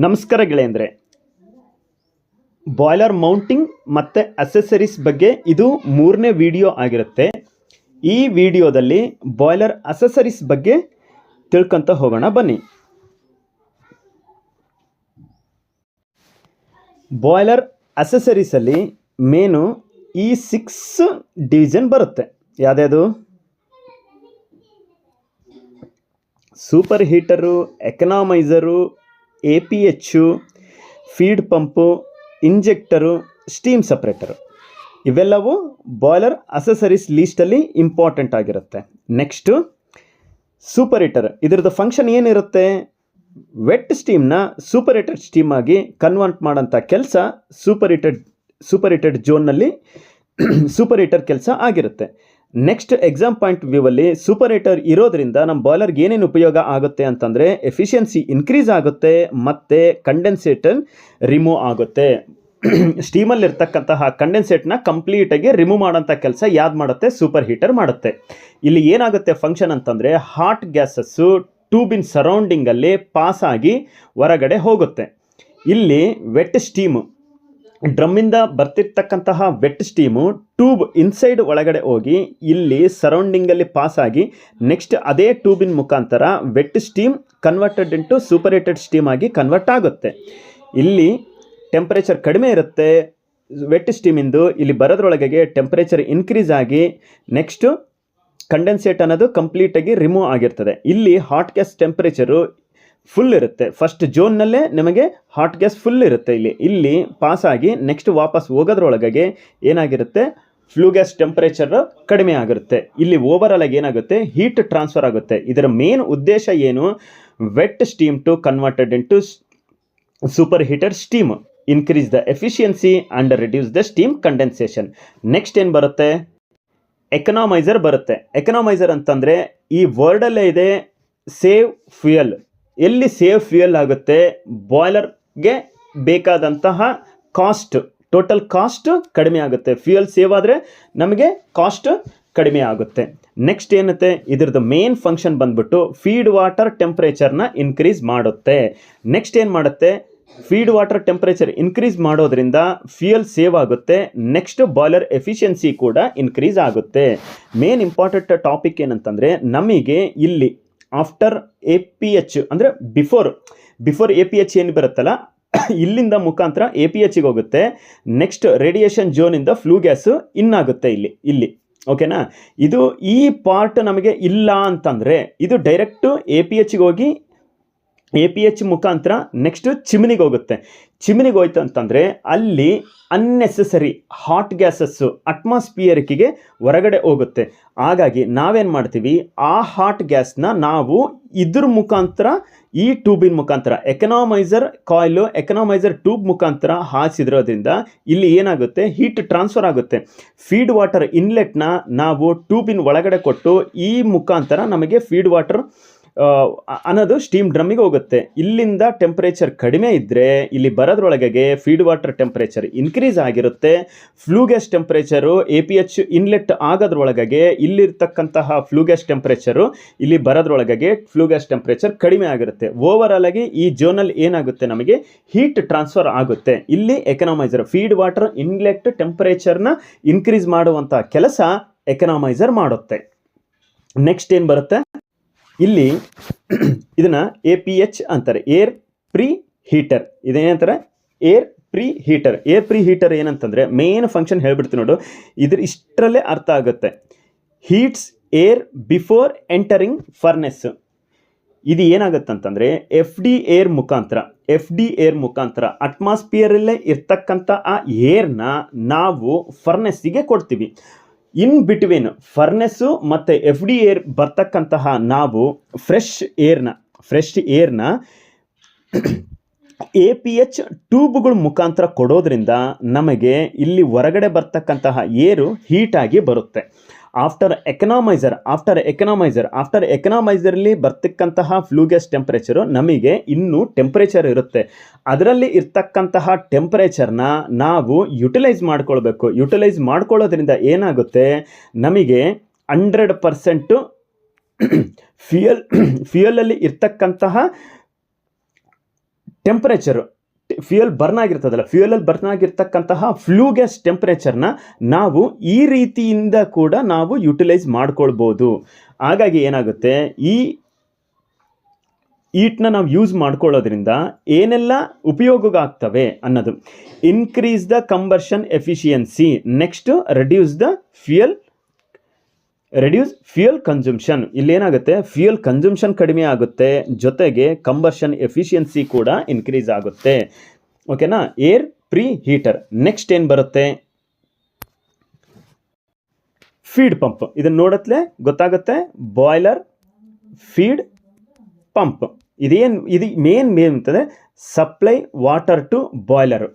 ನಮಸ್ಕಾರ ಗೆಳೆಯಂದ್ರೆ, boiler mounting ಮತ್ತು accessories ಬಗ್ಗೆ ಇದು 3ನೇ ವಿಡಿಯೋ ಆಗಿರುತ್ತೆ. ಈ ವಿಡಿಯೋದಲ್ಲಿ ಬಾಯ್ಲರ್ ಅಸೆಸರೀಸ್ ಬಗ್ಗೆ ತಿಳ್ಕೊಂತ ಹೋಗೋಣ ಬನ್ನಿ. ಬಾಯ್ಲರ್ ಅಸೆಸರೀಸಲ್ಲಿ ಮೇನು ಈ 6 ಡಿವಿಷನ್ ಬರುತ್ತೆ. ಯಾವ್ದು? Super heater, economiser, APH, feed pump, injector, steam separator, ಇವೆಲ್ಲವೂ ಬಾಯ್ಲರ್ ಅಸೆಸರೀಸ್ ಲೀಸ್ಟಲ್ಲಿ ಇಂಪಾರ್ಟೆಂಟ್ ಆಗಿರುತ್ತೆ. ನೆಕ್ಸ್ಟು ಸೂಪರ್ ಹೀಟರ್, ಇದರದ್ದು ಫಂಕ್ಷನ್ ಏನಿರುತ್ತೆ? ವೆಟ್ ಸ್ಟೀಮ್ನ ಸೂಪರ್ ಹೀಟೆಡ್ ಸ್ಟೀಮ್ ಆಗಿ ಕನ್ವರ್ಟ್ ಮಾಡೋಂಥ ಕೆಲಸ ಸೂಪರ್ ಹೀಟೆಡ್ ಝೋನ್ನಲ್ಲಿ ಸೂಪರ್ ಹೀಟರ್ ಕೆಲಸ ಆಗಿರುತ್ತೆ. ನೆಕ್ಸ್ಟ್ ಎಕ್ಸಾಮ್ ಪಾಯಿಂಟ್ ವ್ಯೂವಲ್ಲಿ ಸೂಪರ್ ಹೀಟರ್ ಇರೋದ್ರಿಂದ ನಮ್ಮ ಬಾಯ್ಲರ್ಗೆ ಏನೇನು ಉಪಯೋಗ ಆಗುತ್ತೆ ಅಂತಂದರೆ ಎಫಿಷಿಯನ್ಸಿ ಇನ್ಕ್ರೀಸ್ ಆಗುತ್ತೆ ಮತ್ತು ಕಂಡೆನ್ಸೇಟರ್ ರಿಮೂವ್ ಆಗುತ್ತೆ. ಸ್ಟೀಮಲ್ಲಿರ್ತಕ್ಕಂತಹ ಕಂಡೆನ್ಸೇಟ್ನ ಕಂಪ್ಲೀಟಾಗಿ ರಿಮೂವ್ ಮಾಡೋಂಥ ಕೆಲಸ ಯಾವ್ದು ಮಾಡುತ್ತೆ? ಸೂಪರ್ ಹೀಟರ್ ಮಾಡುತ್ತೆ. ಇಲ್ಲಿ ಏನಾಗುತ್ತೆ ಫಂಕ್ಷನ್ ಅಂತಂದರೆ ಹಾಟ್ ಗ್ಯಾಸಸ್ಸು ಟ್ಯೂಬಿನ ಸರೌಂಡಿಂಗಲ್ಲಿ ಪಾಸ್ ಆಗಿ ಹೊರಗಡೆ ಹೋಗುತ್ತೆ. ಇಲ್ಲಿ ವೆಟ್ ಸ್ಟೀಮು, ಡ್ರಮ್ಮಿಂದ ಬರ್ತಿರ್ತಕ್ಕಂತಹ ವೆಟ್ ಸ್ಟೀಮು ಟ್ಯೂಬ್ ಇನ್ಸೈಡ್ ಒಳಗಡೆ ಹೋಗಿ ಇಲ್ಲಿ ಸರೌಂಡಿಂಗಲ್ಲಿ ಪಾಸ್ ಆಗಿ ನೆಕ್ಸ್ಟ್ ಅದೇ ಟ್ಯೂಬಿನ ಮುಖಾಂತರ wet steam converted into super heated steam ಆಗಿ ಕನ್ವರ್ಟ್ ಆಗುತ್ತೆ. ಇಲ್ಲಿ ಟೆಂಪರೇಚರ್ ಕಡಿಮೆ ಇರುತ್ತೆ ವೆಟ್ ಸ್ಟೀಮಿಂದು, ಇಲ್ಲಿ ಬರೋದ್ರೊಳಗೆ ಟೆಂಪರೇಚರ್ ಇನ್ಕ್ರೀಸ್ ಆಗಿ ನೆಕ್ಸ್ಟು ಕಂಡೆನ್ಸೇಟ್ ಅನ್ನೋದು ಕಂಪ್ಲೀಟಾಗಿ ರಿಮೂವ್ ಆಗಿರ್ತದೆ. ಇಲ್ಲಿ ಹಾಟ್ ಗ್ಯಾಸ್ ಟೆಂಪರೇಚರು ಫುಲ್ ಇರುತ್ತೆ. ಫಸ್ಟ್ ಝೋನ್ನಲ್ಲೇ ನಿಮಗೆ ಹಾಟ್ ಗ್ಯಾಸ್ ಫುಲ್ ಇರುತ್ತೆ. ಇಲ್ಲಿ ಪಾಸ್ ಆಗಿ ನೆಕ್ಸ್ಟ್ ವಾಪಸ್ ಹೋಗೋದ್ರೊಳಗೆ ಏನಾಗಿರುತ್ತೆ? ಫ್ಲೂ ಗ್ಯಾಸ್ ಟೆಂಪರೇಚರ್ ಕಡಿಮೆ ಆಗಿರುತ್ತೆ. ಇಲ್ಲಿ ಓವರಾಲ್ ಆಗಿ ಏನಾಗುತ್ತೆ? ಹೀಟ್ ಟ್ರಾನ್ಸ್ಫರ್ ಆಗುತ್ತೆ. ಇದರ ಮೇನ್ ಉದ್ದೇಶ ಏನು? Wet steam to converted into super heated steam, increase the efficiency and reduce the steam condensation. Next ಏನು ಬರುತ್ತೆ? ಎಕನಾಮೈಸರ್ ಬರುತ್ತೆ. ಎಕನಾಮೈಸರ್ ಅಂತಂದರೆ ಈ ವರ್ಡಲ್ಲೇ ಇದೆ ಸೇವ್ ಫ್ಯೂಯಲ್. ಎಲ್ಲಿ ಸೇವ್ ಫ್ಯೂಯಲ್ ಆಗುತ್ತೆ? ಬಾಯ್ಲರ್ಗೆ ಬೇಕಾದಂತಹ ಕಾಸ್ಟ್, ಟೋಟಲ್ ಕಾಸ್ಟ್ ಕಡಿಮೆ ಆಗುತ್ತೆ. ಫ್ಯೂಯಲ್ ಸೇವ್ ಆದರೆ ನಮಗೆ ಕಾಸ್ಟ್ ಕಡಿಮೆ ಆಗುತ್ತೆ. ನೆಕ್ಸ್ಟ್ ಏನುತ್ತೆ? ಇದ್ರದ್ದು ಮೇನ್ ಫಂಕ್ಷನ್ ಬಂದ್ಬಿಟ್ಟು ಫೀಡ್ ವಾಟರ್ ಟೆಂಪ್ರೇಚರ್ನ ಇನ್ಕ್ರೀಸ್ ಮಾಡುತ್ತೆ. ನೆಕ್ಸ್ಟ್ ಏನು ಮಾಡುತ್ತೆ? ಫೀಡ್ ವಾಟರ್ ಟೆಂಪರೇಚರ್ ಇನ್ಕ್ರೀಸ್ ಮಾಡೋದ್ರಿಂದ ಫ್ಯೂಯಲ್ ಸೇವ್ ಆಗುತ್ತೆ. ನೆಕ್ಸ್ಟ್ ಬಾಯ್ಲರ್ ಎಫಿಷಿಯನ್ಸಿ ಕೂಡ ಇನ್ಕ್ರೀಸ್ ಆಗುತ್ತೆ. ಮೇನ್ ಇಂಪಾರ್ಟೆಂಟ್ ಟಾಪಿಕ್ ಏನಂತಂದರೆ ನಮಗೆ ಇಲ್ಲಿ ಆಫ್ಟರ್ APH ಅಂದರೆ ಬಿಫೋರ್ APH ಏನು ಬರುತ್ತಲ್ಲ ಇಲ್ಲಿಂದ ಮುಖಾಂತರ APHಗೆ ಹೋಗುತ್ತೆ. ನೆಕ್ಸ್ಟ್ ರೇಡಿಯೇಷನ್ ಝೋನಿಂದ ಫ್ಲೂ ಗ್ಯಾಸು ಇನ್ನಾಗುತ್ತೆ ಇಲ್ಲಿ ಓಕೆನಾ? ಇದು ಈ ಪಾರ್ಟ್ ನಮಗೆ ಇಲ್ಲ ಅಂತಂದರೆ ಇದು ಡೈರೆಕ್ಟು APHಗೆ ಹೋಗಿ APH ಮುಖಾಂತರ ನೆಕ್ಸ್ಟ್ ಚಿಮ್ನಿಗೆ ಹೋಗುತ್ತೆ. ಚಿಮ್ನಿಗೆ ಹೋಯ್ತು ಅಂತಂದರೆ ಅಲ್ಲಿ ಅನ್ನೆಸೆಸರಿ ಹಾಟ್ ಗ್ಯಾಸಸ್ಸು ಅಟ್ಮಾಸ್ಫಿಯರ್ಕಿಗೆ ಹೊರಗಡೆ ಹೋಗುತ್ತೆ. ಹಾಗಾಗಿ ನಾವೇನು ಮಾಡ್ತೀವಿ? ಆ ಹಾಟ್ ಗ್ಯಾಸ್ನ ನಾವು ಇದ್ರ ಮುಖಾಂತರ ಈ ಟ್ಯೂಬಿನ ಮುಖಾಂತರ ಎಕನಾಮೈಸರ್ ಕಾಯಿಲು, ಎಕನಾಮೈಸರ್ ಟ್ಯೂಬ್ ಮುಖಾಂತರ ಹಾಸಿದ್ರೋದ್ರಿಂದ ಇಲ್ಲಿ ಏನಾಗುತ್ತೆ? ಹೀಟ್ ಟ್ರಾನ್ಸ್ಫರ್ ಆಗುತ್ತೆ. ಫೀಡ್ ವಾಟರ್ ಇನ್ಲೆಟ್ನ ನಾವು ಟ್ಯೂಬಿನ ಒಳಗಡೆ ಕೊಟ್ಟು ಈ ಮುಖಾಂತರ ನಮಗೆ ಫೀಡ್ ವಾಟರ್ ಅನ್ನೋದು ಸ್ಟೀಮ್ ಡ್ರಮ್ಮಿಗೆ ಹೋಗುತ್ತೆ. ಇಲ್ಲಿಂದ ಟೆಂಪರೇಚರ್ ಕಡಿಮೆ ಇದ್ದರೆ ಇಲ್ಲಿ ಬರೋದ್ರೊಳಗೆ ಫೀಡ್ ವಾಟರ್ ಟೆಂಪರೇಚರ್ ಇನ್ಕ್ರೀಸ್ ಆಗಿರುತ್ತೆ. Flue gas temperature APH inlet ಆಗೋದ್ರೊಳಗೆ ಇಲ್ಲಿರ್ತಕ್ಕಂತಹ ಫ್ಲೂ ಗ್ಯಾಸ್ ಟೆಂಪರೇಚರು ಇಲ್ಲಿ ಬರೋದ್ರೊಳಗೆ ಫ್ಲೂ ಗ್ಯಾಸ್ ಟೆಂಪರೇಚರ್ ಕಡಿಮೆ ಆಗಿರುತ್ತೆ. ಓವರಾಲ್ ಆಗಿ ಈ ಝೋನಲ್ಲಿ ಏನಾಗುತ್ತೆ? ನಮಗೆ ಹೀಟ್ ಟ್ರಾನ್ಸ್ಫರ್ ಆಗುತ್ತೆ. ಇಲ್ಲಿ ಎಕನಾಮೈಸರ್ ಫೀಡ್ ವಾಟರ್ ಇನ್ಲೆಟ್ ಟೆಂಪರೇಚರ್ನ ಇನ್ಕ್ರೀಸ್ ಮಾಡುವಂಥ ಕೆಲಸ ಎಕನಾಮೈಸರ್ ಮಾಡುತ್ತೆ. ನೆಕ್ಸ್ಟ್ ಏನು ಬರುತ್ತೆ? ಇಲ್ಲಿ ಇದನ್ನು APH ಅಂತಾರೆ, ಏರ್ ಪ್ರೀ ಹೀಟರ್. ಇದೇನಂತಾರೆ? Air pre heater. Air pre heater ಏನಂತಂದರೆ ಮೇನ್ ಫಂಕ್ಷನ್ ಹೇಳ್ಬಿಡ್ತೀನಿ ನೋಡು, ಇಷ್ಟರಲ್ಲೇ ಅರ್ಥ ಆಗುತ್ತೆ. Heats air before entering furnace. ಇದು ಏನಾಗುತ್ತಂತಂದರೆ FD ಏರ್ ಮುಖಾಂತರ ಅಟ್ಮಾಸ್ಫಿಯರಲ್ಲೇ ಇರ್ತಕ್ಕಂಥ ಆ ಏರ್ನ ನಾವು ಫರ್ನೆಸ್ಸಿಗೆ ಕೊಡ್ತೀವಿ. ಇನ್ ಬಿಟ್ವೀನ್ ಫರ್ನೆಸ್ಸು ಮತ್ತು FD ಏರ್ ಬರ್ತಕ್ಕಂತಹ ನಾವು ಫ್ರೆಶ್ ಏರ್ನ APH ಟ್ಯೂಬ್ಗಳ ಮುಖಾಂತರ ಕೊಡೋದ್ರಿಂದ ನಮಗೆ ಇಲ್ಲಿ ಹೊರಗಡೆ ಬರ್ತಕ್ಕಂತಹ ಏರು ಹೀಟಾಗಿ ಬರುತ್ತೆ. ಆಫ್ಟರ್ ಎಕನಾಮೈಸರಲ್ಲಿ ಬರ್ತಕ್ಕಂತಹ ಫ್ಲೂ ಗ್ಯಾಸ್ ಟೆಂಪರೇಚರು ನಮಗೆ ಇನ್ನೂ ಟೆಂಪರೇಚರ್ ಇರುತ್ತೆ. ಅದರಲ್ಲಿ ಇರ್ತಕ್ಕಂತಹ ಟೆಂಪರೇಚರ್ನ ನಾವು ಯುಟಿಲೈಸ್ ಮಾಡ್ಕೊಳ್ಬೇಕು. ಯುಟಿಲೈಸ್ ಮಾಡ್ಕೊಳ್ಳೋದ್ರಿಂದ ಏನಾಗುತ್ತೆ? ನಮಗೆ 100% ಫ್ಯೂಯಲಲ್ಲಿ ಇರ್ತಕ್ಕಂತಹ ಟೆಂಪರೇಚರು, ಫ್ಯೂಯಲ್ ಬರ್ನ್ ಆಗಿರ್ತದಲ್ಲ, ಫ್ಯೂಯಲಲ್ಲಿ ಬರ್ನ್ ಆಗಿರ್ತಕ್ಕಂತಹ ಫ್ಲೂ ಗ್ಯಾಸ್ ಟೆಂಪರೇಚರ್ನ ನಾವು ಈ ರೀತಿಯಿಂದ ಕೂಡ ನಾವು ಯುಟಿಲೈಸ್ ಮಾಡ್ಕೊಳ್ಬೋದು. ಹಾಗಾಗಿ ಏನಾಗುತ್ತೆ, ಈ ಈಟ್ನ ನಾವು ಯೂಸ್ ಮಾಡ್ಕೊಳ್ಳೋದ್ರಿಂದ ಏನೆಲ್ಲ ಉಪಯೋಗವಾಗ್ತವೆ ಅನ್ನೋದು: increase the combustion efficiency, next reduce fuel consumption. ಇಲ್ಲೇನಾಗುತ್ತೆ, ಫ್ಯೂಯಲ್ ಕನ್ಸಂಪ್ಷನ್ ಕಡಿಮೆ ಆಗುತ್ತೆ, ಜೊತೆಗೆ ಕಂಬರ್ಷನ್ ಎಫಿಷಿಯನ್ಸಿ ಕೂಡ ಇನ್ಕ್ರೀಸ್ ಆಗುತ್ತೆ. ಓಕೆನಾ? Air pre heater. ನೆಕ್ಸ್ಟ್ ಏನು ಬರುತ್ತೆ, ಫೀಡ್ ಪಂಪ್. ಇದನ್ನು ನೋಡತ್ಲೆ ಗೊತ್ತಾಗುತ್ತೆ, ಬಾಯ್ಲರ್, ಫೀಡ್ ಪಂಪ್. ಇದು ಮೇನ್ ಅಂತಂದರೆ supply water to boiler.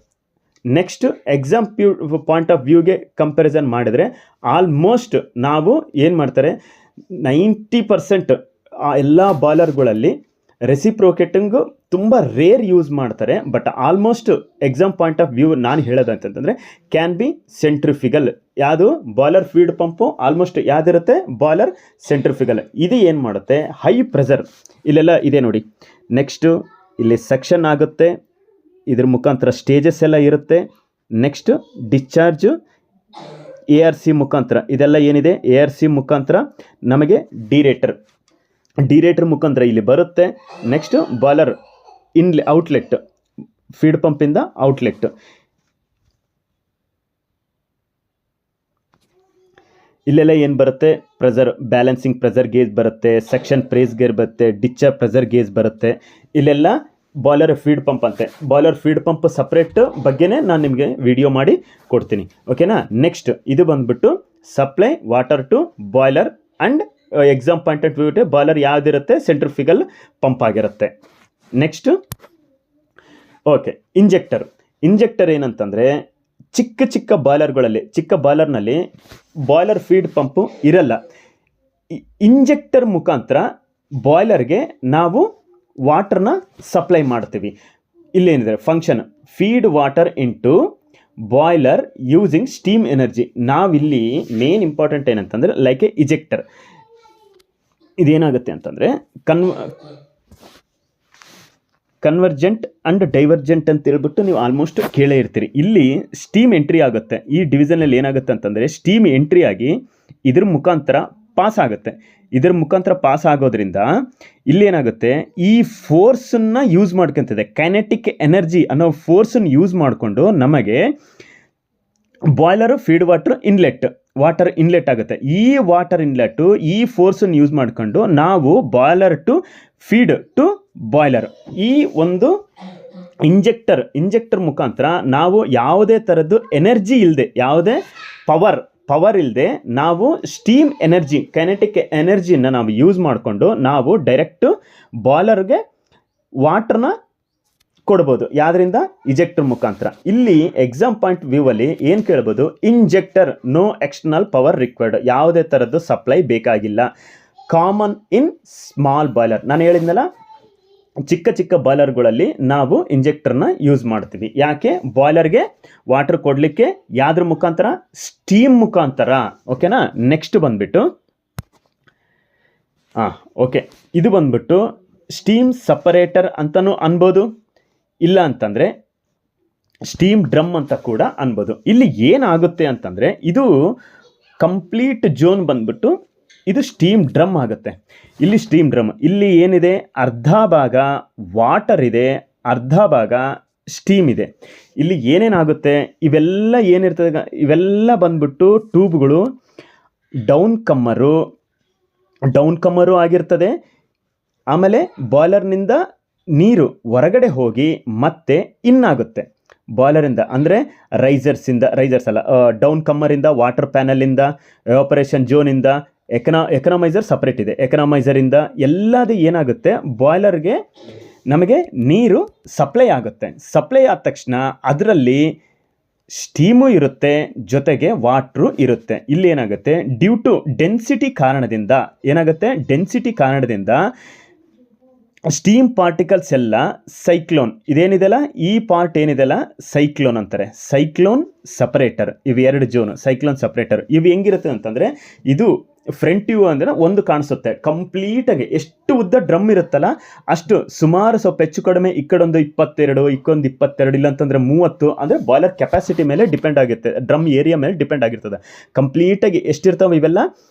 Next point of ವ್ಯೂಗೆ ಕಂಪ್ಯಾರಿಸನ್ ಮಾಡಿದರೆ ಆಲ್ಮೋಸ್ಟ್ ನಾವು ಏನು ಮಾಡ್ತಾರೆ, 90% ಎಲ್ಲ ಬಾಯ್ಲರ್ಗಳಲ್ಲಿ ರೆಸಿಪ್ರೋಕೇಟಿಂಗು ತುಂಬ ರೇರ್ ಯೂಸ್ ಮಾಡ್ತಾರೆ. But almost point of view ನಾನು ಹೇಳೋದಂತಂದರೆ ಕ್ಯಾನ್ ಬಿ ಸೆಂಟ್ರಿಫಿಗಲ್. ಯಾವುದು ಬಾಯ್ಲರ್ ಫೀಡ್ ಪಂಪು ಆಲ್ಮೋಸ್ಟ್ ಯಾವುದಿರುತ್ತೆ, ಬಾಯ್ಲರ್ ಸೆಂಟ್ರಿಫಿಗಲ್. ಇದು ಏನು ಮಾಡುತ್ತೆ, ಹೈ ಪ್ರೆಷರ್ ಇಲ್ಲೆಲ್ಲ ಇದೆ ನೋಡಿ. ನೆಕ್ಸ್ಟು ಇಲ್ಲಿ ಸೆಕ್ಷನ್ ಆಗುತ್ತೆ, ಇದ್ರ ಮುಖಾಂತರ ಸ್ಟೇಜಸ್ ಎಲ್ಲ ಇರುತ್ತೆ. ನೆಕ್ಸ್ಟು ಡಿಸ್ಚಾರ್ಜು ARC ಮುಖಾಂತರ, ಇದೆಲ್ಲ ಏನಿದೆ ARC ಮುಖಾಂತರ ನಮಗೆ ಡಿರೇಟರ್ ಮುಖಾಂತರ ಇಲ್ಲಿ ಬರುತ್ತೆ. ನೆಕ್ಸ್ಟು ಬಾಯ್ಲರ್ ಔಟ್ಲೆಟ್, ಫೀಡ್ ಪಂಪಿಂದ ಔಟ್ಲೆಟ್. ಇಲ್ಲೆಲ್ಲ ಏನು ಬರುತ್ತೆ, ಪ್ರೆಷರ್ ಬ್ಯಾಲೆನ್ಸಿಂಗ್ ಪ್ರೆಷರ್ ಗೇಜ್ ಬರುತ್ತೆ, ಸೆಕ್ಷನ್ ಪ್ರೆಸ್ ಗೇಜ್ ಬರುತ್ತೆ, ಡಿಸ್ಚಾರ್ಜ್ ಪ್ರೆಷರ್ ಗೇಜ್ ಬರುತ್ತೆ. ಇಲ್ಲೆಲ್ಲ ಬಾಯ್ಲರ್ ಫೀಡ್ ಪಂಪ್ ಅಂತೆ. ಬಾಯ್ಲರ್ ಫೀಡ್ ಪಂಪ್ ಸಪ್ರೇಟ್ ಬಗ್ಗೆನೇ ನಾನು ನಿಮಗೆ ವಿಡಿಯೋ ಮಾಡಿ ಕೊಡ್ತೀನಿ. ಓಕೆನಾ? ನೆಕ್ಸ್ಟ್ ಇದು ಬಂದ್ಬಿಟ್ಟು supply water to boiler and point of view boiler ಯಾವುದಿರುತ್ತೆ, ಸೆಂಟ್ರಿಫಿಗಲ್ ಪಂಪ್ ಆಗಿರುತ್ತೆ. ನೆಕ್ಸ್ಟು ಓಕೆ, ಇಂಜೆಕ್ಟರ್ ಏನಂತಂದರೆ ಚಿಕ್ಕ ಬಾಯ್ಲರ್ಗಳಲ್ಲಿ, ಚಿಕ್ಕ ಬಾಯ್ಲರ್ನಲ್ಲಿ ಬಾಯ್ಲರ್ ಫೀಡ್ ಪಂಪು ಇರಲ್ಲ. ಇಂಜೆಕ್ಟರ್ ಮುಖಾಂತರ ಬಾಯ್ಲರ್ಗೆ ನಾವು ವಾಟರ್ನ ಸಪ್ಲೈ ಮಾಡ್ತೀವಿ. ಇಲ್ಲೇನಿದೆ function, feed water into boiler using steam energy. ನಾವಿಲ್ಲಿ ಮೇನ್ ಇಂಪಾರ್ಟೆಂಟ್ ಏನಂತಂದರೆ ಲೈಕ್ ಎ ಇಜೆಕ್ಟರ್. ಇದೇನಾಗುತ್ತೆ ಅಂತಂದರೆ ಕನ್ವರ್ಜೆಂಟ್ ಆ್ಯಂಡ್ ಡೈವರ್ಜೆಂಟ್ ಅಂತ ಹೇಳ್ಬಿಟ್ಟು ನೀವು ಆಲ್ಮೋಸ್ಟ್ ಕೇಳೇ ಇರ್ತೀರಿ. ಇಲ್ಲಿ ಸ್ಟೀಮ್ ಎಂಟ್ರಿ ಆಗುತ್ತೆ. ಈ ಡಿವಿಷನಲ್ಲಿ ಏನಾಗುತ್ತೆ ಅಂತಂದರೆ ಸ್ಟೀಮ್ ಎಂಟ್ರಿ ಆಗಿ ಇದ್ರ ಮುಖಾಂತರ ಪಾಸ್ ಆಗುತ್ತೆ. ಇದರ ಮುಖಾಂತರ ಪಾಸ್ ಆಗೋದ್ರಿಂದ ಇಲ್ಲೇನಾಗುತ್ತೆ, ಈ ಫೋರ್ಸನ್ನು ಯೂಸ್ ಮಾಡ್ಕೊತಿದೆ, ಕೈನೆಟಿಕ್ ಎನರ್ಜಿ ಅನ್ನೋ ಫೋರ್ಸನ್ನು ಯೂಸ್ ಮಾಡಿಕೊಂಡು ನಮಗೆ ಬಾಯ್ಲರು ಫೀಡ್ ವಾಟರ್ ಇನ್ಲೆಟ್ ಆಗುತ್ತೆ. ಈ ವಾಟರ್ ಇನ್ಲೆಟ್ಟು ಈ ಫೋರ್ಸನ್ನು ಯೂಸ್ ಮಾಡಿಕೊಂಡು ನಾವು boiler to feed to boiler, ಈ ಒಂದು ಇಂಜೆಕ್ಟರ್ ಮುಖಾಂತರ ನಾವು ಯಾವುದೇ ಥರದ್ದು ಎನರ್ಜಿ ಇಲ್ಲದೆ, ಯಾವುದೇ ಪವರ್ ಇಲ್ಲದೆ ನಾವು ಸ್ಟೀಮ್ ಎನರ್ಜಿ, ಕೈನೆಟಿಕ್ ಎನರ್ಜಿನ ನಾವು ಯೂಸ್ ಮಾಡಿಕೊಂಡು ನಾವು ಡೈರೆಕ್ಟು ಬಾಯ್ಲರ್ಗೆ ವಾಟರ್ನ ಕೊಡ್ಬೋದು. ಯಾವುದರಿಂದ? ಇಜೆಕ್ಟರ್ ಮುಖಾಂತರ. ಇಲ್ಲಿ ಪಾಯಿಂಟ್ ವ್ಯೂವಲ್ಲಿ ಏನು ಕೇಳ್ಬೋದು, injector no external power required, ಯಾವುದೇ ಥರದ್ದು ಸಪ್ಲೈ ಬೇಕಾಗಿಲ್ಲ. Common in small boiler. ನಾನು ಹೇಳಿದ್ನಲ್ಲ, ಚಿಕ್ಕ ಬಾಯ್ಲರ್ಗಳಲ್ಲಿ ನಾವು ಇಂಜೆಕ್ಟರ್ನ ಯೂಸ್ ಮಾಡ್ತೀವಿ. ಯಾಕೆ? ಬಾಯ್ಲರ್ಗೆ ವಾಟರ್ ಕೊಡಲಿಕ್ಕೆ. ಯಾವ್ದ್ರ ಮುಖಾಂತರ? ಸ್ಟೀಮ್ ಮುಖಾಂತರ. ಓಕೆನಾ? ನೆಕ್ಸ್ಟ್ ಬಂದ್ಬಿಟ್ಟು ಓಕೆ, ಇದು ಬಂದ್ಬಿಟ್ಟು ಸ್ಟೀಮ್ ಸಪರೇಟರ್ ಅಂತಲೂ ಅನ್ಬೋದು, ಇಲ್ಲ ಅಂತಂದರೆ ಸ್ಟೀಮ್ ಡ್ರಮ್ ಅಂತ ಕೂಡ ಅನ್ಬೋದು. ಇಲ್ಲಿ ಏನಾಗುತ್ತೆ ಅಂತಂದರೆ ಇದು ಕಂಪ್ಲೀಟ್ ಝೋನ್ ಬಂದ್ಬಿಟ್ಟು ಇದು ಸ್ಟೀಮ್ ಡ್ರಮ್ ಆಗುತ್ತೆ. ಇಲ್ಲಿ ಸ್ಟೀಮ್ ಡ್ರಮ್, ಇಲ್ಲಿ ಏನಿದೆ, ಅರ್ಧ ಭಾಗ ವಾಟರ್ ಇದೆ, ಅರ್ಧ ಭಾಗ ಸ್ಟೀಮ್ ಇದೆ. ಇಲ್ಲಿ ಏನೇನಾಗುತ್ತೆ, ಇವೆಲ್ಲ ಏನಿರ್ತದೆ, ಇವೆಲ್ಲ ಬಂದ್ಬಿಟ್ಟು ಟ್ಯೂಬ್ಗಳು ಡೌನ್ ಕಮ್ಮರು ಆಗಿರ್ತದೆ. ಆಮೇಲೆ ಬಾಯ್ಲರ್ನಿಂದ ನೀರು ಹೊರಗಡೆ ಹೋಗಿ ಮತ್ತೆ ಇನ್ನಾಗುತ್ತೆ ಬಾಯ್ಲರಿಂದ, ಅಂದರೆ ರೈಸರ್ಸ್ ಅಲ್ಲ, ಡೌನ್ ಕಮ್ಮರಿಂದ, ವಾಟರ್ ಪ್ಯಾನಲಿಂದ, ಎವಾಪರೇಷನ್ ಝೋನಿಂದ, ಎಕನಾಮೈಸರ್ ಸಪ್ರೇಟ್ ಇದೆ, ಎಕನಾಮೈಸರಿಂದ ಎಲ್ಲದು ಏನಾಗುತ್ತೆ, ಬಾಯ್ಲರ್ಗೆ ನಮಗೆ ನೀರು ಸಪ್ಲೈ ಆಗುತ್ತೆ. ಸಪ್ಲೈ ಆದ ತಕ್ಷಣ ಅದರಲ್ಲಿ ಸ್ಟೀಮು ಇರುತ್ತೆ, ಜೊತೆಗೆ ವಾಟ್ರು ಇರುತ್ತೆ. ಇಲ್ಲಿ ಏನಾಗುತ್ತೆ, ಡ್ಯೂ ಟು ಡೆನ್ಸಿಟಿ ಕಾರಣದಿಂದ ಸ್ಟೀಮ್ ಪಾರ್ಟಿಕಲ್ಸ್ ಎಲ್ಲ ಸೈಕ್ಲೋನ್, ಇದೇನಿದೆಲ್ಲ ಈ ಪಾರ್ಟ್ ಏನಿದೆಲ್ಲ ಸೈಕ್ಲೋನ್ ಅಂತಾರೆ, ಸೈಕ್ಲೋನ್ ಸಪರೇಟರ್. ಇವು ಎರಡು ಝೋನು ಸೈಕ್ಲೋನ್ ಸಪರೇಟರ್. ಇವು ಹೆಂಗಿರುತ್ತೆ ಅಂತಂದರೆ, ಇದು ಫ್ರಂಟ್ ವ್ಯೂ ಅಂದರೆ ಒಂದು ಕಾಣಿಸುತ್ತೆ ಕಂಪ್ಲೀಟಾಗಿ. ಎಷ್ಟು ಉದ್ದ ಡ್ರಮ್ ಇರುತ್ತಲ್ಲ ಅಷ್ಟು ಸುಮಾರು ಸ್ವಲ್ಪ ಹೆಚ್ಚು ಕಡಿಮೆ ಈ ಕಡೊಂದು 22 ಇಕ್ಕೊಂದು 22 ಇಲ್ಲಾಂತಂದರೆ 30 ಅಂದರೆ ಬಾಯ್ಲರ್ ಕೆಪಾಸಿಟಿ ಮೇಲೆ ಡಿಪೆಂಡ್ ಆಗುತ್ತೆ, ಡ್ರಮ್ ಏರಿಯಾ ಮೇಲೆ ಡಿಪೆಂಡ್ ಆಗಿರ್ತದೆ. ಕಂಪ್ಲೀಟಾಗಿ ಎಷ್ಟಿರ್ತಾವೆ ಇವೆಲ್ಲ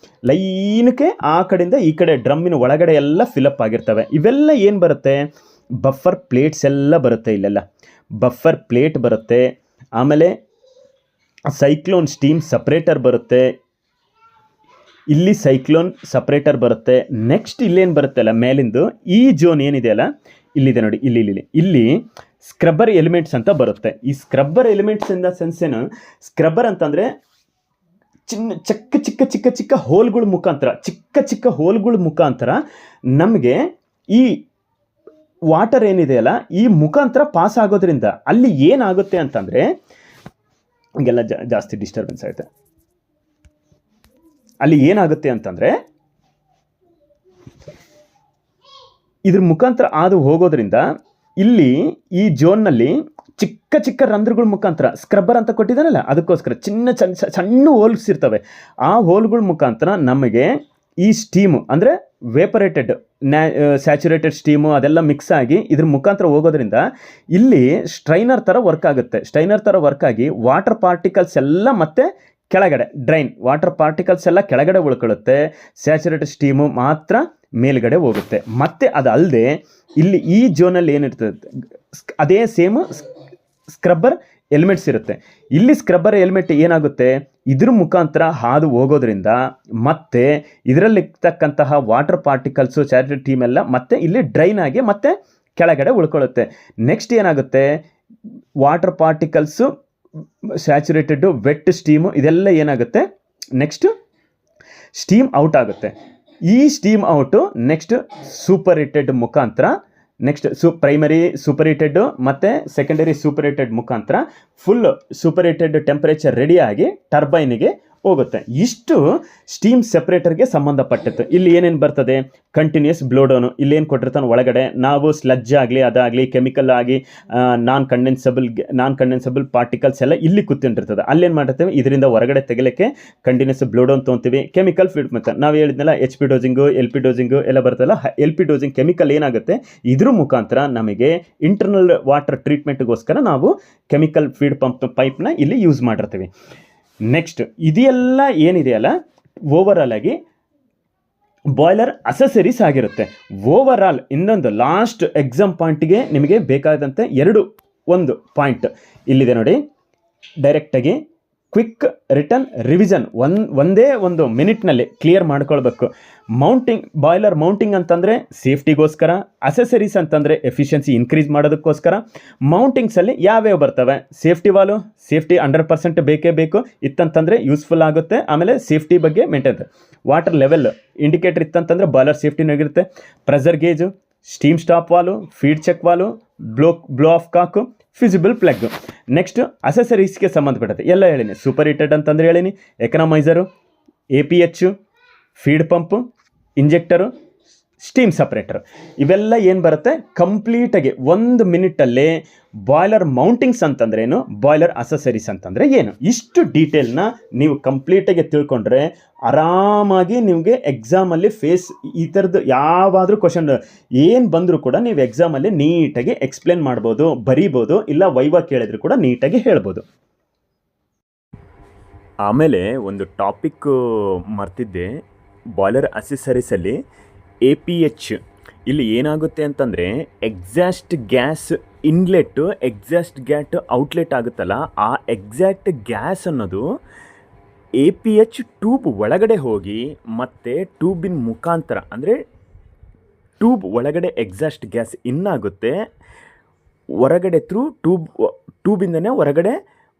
ಲೈನ್ಗೆ ಆ ಕಡೆಯಿಂದ ಈ ಕಡೆ ಡ್ರಮ್ಮಿನ ಒಳಗಡೆ ಎಲ್ಲ ಫಿಲಪ್ ಆಗಿರ್ತವೆ. ಇವೆಲ್ಲ ಏನು ಬರುತ್ತೆ, ಬಫರ್ ಪ್ಲೇಟ್ಸ್ ಎಲ್ಲ ಬರುತ್ತೆ. ಇಲ್ಲೆಲ್ಲ ಬಫರ್ ಪ್ಲೇಟ್ ಬರುತ್ತೆ, ಆಮೇಲೆ ಸೈಕ್ಲೋನ್ ಸ್ಟೀಮ್ ಸಪ್ರೇಟರ್ ಬರುತ್ತೆ, ಇಲ್ಲಿ ಸೈಕ್ಲೋನ್ ಸಪ್ರೇಟರ್ ಬರುತ್ತೆ. ನೆಕ್ಸ್ಟ್ ಇಲ್ಲೇನು ಬರುತ್ತಲ್ಲ ಮೇಲಿಂದು ಈ ಜೋನ್ ಏನಿದೆಯಲ್ಲ ಇಲ್ಲಿದೆ ನೋಡಿ, ಇಲ್ಲಿ ಸ್ಕ್ರಬ್ಬರ್ ಎಲಿಮೆಂಟ್ಸ್ ಅಂತ ಬರುತ್ತೆ. ಈ scrubber elements in the sense ಏನು, ಸ್ಕ್ರಬ್ಬರ್ ಅಂತಂದರೆ ಚಿಕ್ಕ ಹೋಲ್ಗಳ ಮುಖಾಂತರ ನಮಗೆ ಈ ವಾಟರ್ ಏನಿದೆಯಲ್ಲ ಈ ಮುಖಾಂತರ ಪಾಸ್ ಆಗೋದ್ರಿಂದ ಅಲ್ಲಿ ಏನಾಗುತ್ತೆ ಅಂತಂದರೆ, ಹೀಗೆಲ್ಲ ಜಾಸ್ತಿ ಡಿಸ್ಟರ್ಬೆನ್ಸ್ ಆಗುತ್ತೆ. ಅಲ್ಲಿ ಏನಾಗುತ್ತೆ ಅಂತಂದರೆ ಇದ್ರ ಮುಖಾಂತರ ಅದು ಹೋಗೋದ್ರಿಂದ ಇಲ್ಲಿ ಈ ಜೋನ್ನಲ್ಲಿ ಚಿಕ್ಕ ರಂಧ್ರಗಳ ಮುಖಾಂತರ ಸ್ಕ್ರಬ್ಬರ್ ಅಂತ ಕೊಟ್ಟಿದ್ದಾನಲ್ಲ ಅದಕ್ಕೋಸ್ಕರ ಸಣ್ಣ ಹೋಲ್ಸ್ ಇರ್ತವೆ. ಆ ಹೋಲ್ಗಳ ಮುಖಾಂತರ ನಮಗೆ ಈ ಸ್ಟೀಮು ಅಂದರೆ ವೇಪರೇಟೆಡ್ ಸ್ಯಾಚುರೇಟೆಡ್ ಸ್ಟೀಮು ಅದೆಲ್ಲ ಮಿಕ್ಸ್ ಆಗಿ ಇದ್ರ ಮುಖಾಂತರ ಹೋಗೋದ್ರಿಂದ ಇಲ್ಲಿ ಸ್ಟ್ರೈನರ್ ಥರ ವರ್ಕ್ ಆಗುತ್ತೆ. ಸ್ಟ್ರೈನರ್ ಥರ ವರ್ಕ್ ಆಗಿ ವಾಟರ್ ಪಾರ್ಟಿಕಲ್ಸ್ ಎಲ್ಲ ಮತ್ತೆ ಕೆಳಗಡೆ ವಾಟರ್ ಪಾರ್ಟಿಕಲ್ಸ್ ಎಲ್ಲ ಕೆಳಗಡೆ ಉಳ್ಕೊಳ್ಳುತ್ತೆ, ಸ್ಯಾಚುರೇಟೆಡ್ ಸ್ಟೀಮು ಮಾತ್ರ ಮೇಲ್ಗಡೆ ಹೋಗುತ್ತೆ. ಮತ್ತು ಅದಲ್ಲದೆ ಇಲ್ಲಿ ಈ ಜೋನಲ್ಲಿ ಏನಿರ್ತದೆ ಅದೇ ಸೇಮ್ ಸ್ಕ್ರಬ್ಬರ್ ಎಲಿಮೆಂಟ್ಸ್ ಇರುತ್ತೆ. ಇಲ್ಲಿ ಸ್ಕ್ರಬ್ಬರ್ ಎಲಿಮೆಂಟ್ ಏನಾಗುತ್ತೆ, ಇದ್ರ ಮುಖಾಂತರ ಹಾದು ಹೋಗೋದ್ರಿಂದ ಮತ್ತೆ ಇದರಲ್ಲಿರ್ತಕ್ಕಂತಹ ವಾಟರ್ ಪಾರ್ಟಿಕಲ್ಸು ಸ್ಯಾಚುರೇಟೆಡ್ ಸ್ಟೀಮ್ ಎಲ್ಲ ಮತ್ತೆ ಇಲ್ಲಿ ಡ್ರೈನ್ ಆಗಿ ಮತ್ತೆ ಕೆಳಗಡೆ ಉಳ್ಕೊಳ್ಳುತ್ತೆ. ನೆಕ್ಸ್ಟ್ ಏನಾಗುತ್ತೆ, water particles saturated wet steam ಇದೆಲ್ಲ ಏನಾಗುತ್ತೆ, ನೆಕ್ಸ್ಟ್ ಸ್ಟೀಮ್ ಔಟ್ ಆಗುತ್ತೆ. ಈ steam out next superheated ಮುಖಾಂತರ ನೆಕ್ಸ್ಟ್ ಪ್ರೈಮರಿ ಸೂಪರ್ ಹಿಟೆಡ್ ಮತ್ತು ಸೆಕೆಂಡರಿ ಸೂಪರ್ ಹಿಟೆಡ್ ಮುಖಾಂತರ ಫುಲ್ ಸೂಪರ್ ಹಿಟೆಡ್ ಟೆಂಪರೇಚರ್ ರೆಡಿಯಾಗಿ ಟರ್ಬೈನಿಗೆ ಹೋಗುತ್ತೆ. ಇಷ್ಟು ಸ್ಟೀಮ್ ಸೆಪ್ರೇಟರ್ಗೆ ಸಂಬಂಧಪಟ್ಟಿತ್ತು. ಇಲ್ಲಿ ಏನೇನು ಬರ್ತದೆ, ಕಂಟಿನ್ಯೂಸ್ ಬ್ಲೋಡೌನು ಇಲ್ಲೇನು ಕೊಟ್ಟಿರ್ತಾನೆ ಒಳಗಡೆ ನಾವು ಸ್ಲಜ್ ಆಗಲಿ ಅದಾಗಲಿ ಕೆಮಿಕಲ್ ಆಗಿ ನಾನ್ ಕಂಡೆನ್ಸಬಲ್ ಪಾರ್ಟಿಕಲ್ಸ್ ಎಲ್ಲ ಇಲ್ಲಿ ಕೂತ್ಕೊಂಡಿರ್ತದೆ. ಅಲ್ಲೇನು ಮಾಡಿರ್ತೇವೆ, ಇದರಿಂದ ಹೊರಗಡೆ ತೆಗಿಲಿಕ್ಕೆ ಕಂಟಿನ್ಯೂಸ್ ಬ್ಲೋಡೌನ್ ತೊಗೊತೀವಿ. ಕೆಮಿಕಲ್ ಫೀಡ್ ಮತ್ತು ನಾವು ಹೇಳಿದ್ನಲ್ಲ HP ಡೋಸಿಂಗು LP ಡೋಸಿಂಗು ಎಲ್ಲ ಬರ್ತಲ್ಲ, LP ಡೋಸಿಂಗ್ ಕೆಮಿಕಲ್ ಏನಾಗುತ್ತೆ ಇದ್ರ ಮುಖಾಂತರ ನಮಗೆ ಇಂಟರ್ನಲ್ ವಾಟರ್ ಟ್ರೀಟ್ಮೆಂಟ್ಗೋಸ್ಕರ ನಾವು ಕೆಮಿಕಲ್ ಫೀಡ್ ಪೈಪ್ನ ಇಲ್ಲಿ ಯೂಸ್ ಮಾಡಿರ್ತೀವಿ. ನೆಕ್ಸ್ಟ್ ಇದೆಲ್ಲ ಏನಿದೆಯಲ್ಲ ಓವರಾಲ್ ಆಗಿ ಬಾಯ್ಲರ್ ಅಸೆಸರೀಸ್ ಆಗಿರುತ್ತೆ. ಓವರಾಲ್ ಇನ್ನೊಂದು ಲಾಸ್ಟ್ ಎಕ್ಸಾಮ್ ಪಾಯಿಂಟ್ಗೆ ನಿಮಗೆ ಬೇಕಾದಂತೆ ಒಂದು ಪಾಯಿಂಟ್ ಇಲ್ಲಿದೆ ನೋಡಿ, ಡೈರೆಕ್ಟಾಗಿ ಕ್ವಿಕ್ ರಿಟರ್ನ್ ರಿವಿಷನ್ ಒಂದೇ ಒಂದು ಮಿನಿಟ್ನಲ್ಲಿ ಕ್ಲಿಯರ್ ಮಾಡ್ಕೊಳ್ಬೇಕು. ಬಾಯ್ಲರ್ ಮೌಂಟಿಂಗ್ ಅಂತಂದರೆ ಸೇಫ್ಟಿಗೋಸ್ಕರ, ಅಸೆಸರೀಸ್ ಅಂತಂದರೆ ಎಫಿಷಿಯನ್ಸಿ ಇನ್ಕ್ರೀಸ್ ಮಾಡೋದಕ್ಕೋಸ್ಕರ. ಮೌಂಟಿಂಗ್ಸಲ್ಲಿ ಯಾವ್ಯಾವ ಬರ್ತವೆ, ಸೇಫ್ಟಿ 100% ಬೇಕೇ ಬೇಕು ಇತ್ತಂತಂದರೆ ಯೂಸ್ಫುಲ್ ಆಗುತ್ತೆ. ಆಮೇಲೆ ಸೇಫ್ಟಿ ಬಗ್ಗೆ ಮೇಂಟೈನ್, ವಾಟರ್ ಲೆವೆಲ್ ಇಂಡಿಕೇಟರ್ ಇತ್ತಂತಂದರೆ ಬಾಯ್ಲರ್ ಸೇಫ್ಟಿನಾಗಿರುತ್ತೆ. Pressure gauge, steam stop valve, feed check valve, blow off cock, fusible plug. Next ಅಸೆಸರೀಸ್ಗೆ ಸಂಬಂಧಪಟ್ಟಂತೆ ಎಲ್ಲ ಹೇಳೀನಿ. ಸೂಪರ್ ಹಿಟೆಡ್ ಅಂತಂದರೆ ಹೇಳೀನಿ, economiser, APH, feed pump, injector, steam separator ಇವೆಲ್ಲ ಏನು ಬರುತ್ತೆ ಕಂಪ್ಲೀಟಾಗಿ 1 ಮಿನಿಟಲ್ಲೇ ಬಾಯ್ಲರ್ ಮೌಂಟಿಂಗ್ಸ್ ಅಂತಂದ್ರೇನು, ಬಾಯ್ಲರ್ ಅಸೆಸರೀಸ್ ಅಂತಂದರೆ ಏನು, ಇಷ್ಟು ಡೀಟೇಲ್ನ ನೀವು ಕಂಪ್ಲೀಟಾಗಿ ತಿಳ್ಕೊಂಡ್ರೆ ಆರಾಮಾಗಿ ನಿಮಗೆ ಎಕ್ಸಾಮಲ್ಲಿ ಈ ಥರದ್ದು ಯಾವಾದರೂ ಕ್ವಶನ್ ಏನು ಬಂದರೂ ಕೂಡ ನೀವು ಎಕ್ಸಾಮಲ್ಲಿ ನೀಟಾಗಿ ಎಕ್ಸ್ಪ್ಲೇನ್ ಮಾಡ್ಬೋದು, ಬರೀಬೋದು, ಇಲ್ಲ ವೈವಾ ಕೇಳಿದ್ರು ಕೂಡ ನೀಟಾಗಿ ಹೇಳ್ಬೋದು. ಆಮೇಲೆ ಒಂದು ಟಾಪಿಕ್ ಮರ್ತಿದ್ದೆ, ಬಾಯ್ಲರ್ ಅಸೆಸರೀಸಲ್ಲಿ APH ಇಲ್ಲಿ ಏನಾಗುತ್ತೆ ಅಂತಂದರೆ ಎಕ್ಸಾಸ್ಟ್ ಗ್ಯಾಸ್ ಇನ್ಲೆಟ್ಟು ಎಕ್ಸಾಸ್ಟ್ ಗ್ಯಾಟ್ ಔಟ್ಲೆಟ್ ಆಗುತ್ತಲ್ಲ, ಆ ಎಕ್ಸಾಕ್ಟ್ ಗ್ಯಾಸ್ ಅನ್ನೋದು APH ಟ್ಯೂಬ್ ಒಳಗಡೆ ಹೋಗಿ ಮತ್ತು ಟ್ಯೂಬಿನ ಮುಖಾಂತರ ಅಂದರೆ ಟ್ಯೂಬ್ ಒಳಗಡೆ ಎಕ್ಸಾಸ್ಟ್ ಗ್ಯಾಸ್ ಇನ್ನಾಗುತ್ತೆ, ಹೊರಗಡೆ ಥ್ರೂ ಟ್ಯೂಬಿಂದನೇ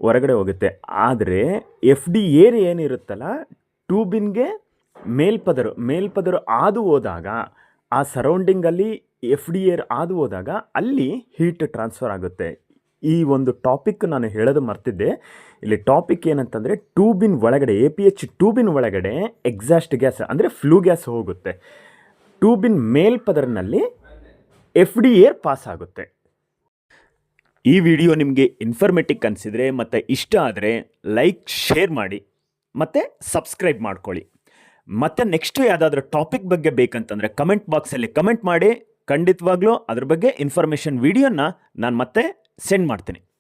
ಹೊರಗಡೆ ಹೋಗುತ್ತೆ. ಆದರೆ FD ಏರ್ ಏನಿರುತ್ತಲ್ಲ ಟ್ಯೂಬಿನ್ಗೆ ಮೇಲ್ಪದರು ಹಾದು ಹೋದಾಗ ಆ ಸರೌಂಡಿಂಗಲ್ಲಿ FD ಏರ್ ಹಾದು ಹೋದಾಗ ಅಲ್ಲಿ ಹೀಟ್ ಟ್ರಾನ್ಸ್ಫರ್ ಆಗುತ್ತೆ. ಈ ಒಂದು ಟಾಪಿಕ್ ನಾನು ಹೇಳೋದು ಮರ್ತಿದ್ದೆ. ಇಲ್ಲಿ ಟಾಪಿಕ್ ಏನಂತಂದರೆ ಟ್ಯೂಬಿನ ಒಳಗಡೆ APH ಟ್ಯೂಬಿನ ಒಳಗಡೆ ಎಕ್ಸಾಸ್ಟ್ ಗ್ಯಾಸ್ ಅಂದರೆ ಫ್ಲೂ ಗ್ಯಾಸ್ ಹೋಗುತ್ತೆ, ಟ್ಯೂಬಿನ ಮೇಲ್ಪದರಿನಲ್ಲಿ FD ಏರ್ ಪಾಸ್ ಆಗುತ್ತೆ. ಈ ವಿಡಿಯೋ ನಿಮಗೆ ಇನ್ಫಾರ್ಮೇಟಿವ್ ಅನಿಸಿದರೆ ಮತ್ತು ಇಷ್ಟ ಆದರೆ ಲೈಕ್ ಶೇರ್ ಮಾಡಿ ಮತ್ತು ಸಬ್ಸ್ಕ್ರೈಬ್ ಮಾಡ್ಕೊಳ್ಳಿ. ಮತ್ತೆ ನೆಕ್ಸ್ಟ್ ಯಾವುದಾದ್ರೂ ಟಾಪಿಕ್ ಬಗ್ಗೆ ಬೇಕಂತಂದರೆ ಕಮೆಂಟ್ ಬಾಕ್ಸಲ್ಲಿ ಕಮೆಂಟ್ ಮಾಡಿ, ಖಂಡಿತವಾಗ್ಲೂ ಅದ್ರ ಬಗ್ಗೆ ಇನ್ಫಾರ್ಮೇಷನ್ ವಿಡಿಯೋನ ನಾನು ಮತ್ತೆ ಸೆಂಡ್ ಮಾಡ್ತೀನಿ.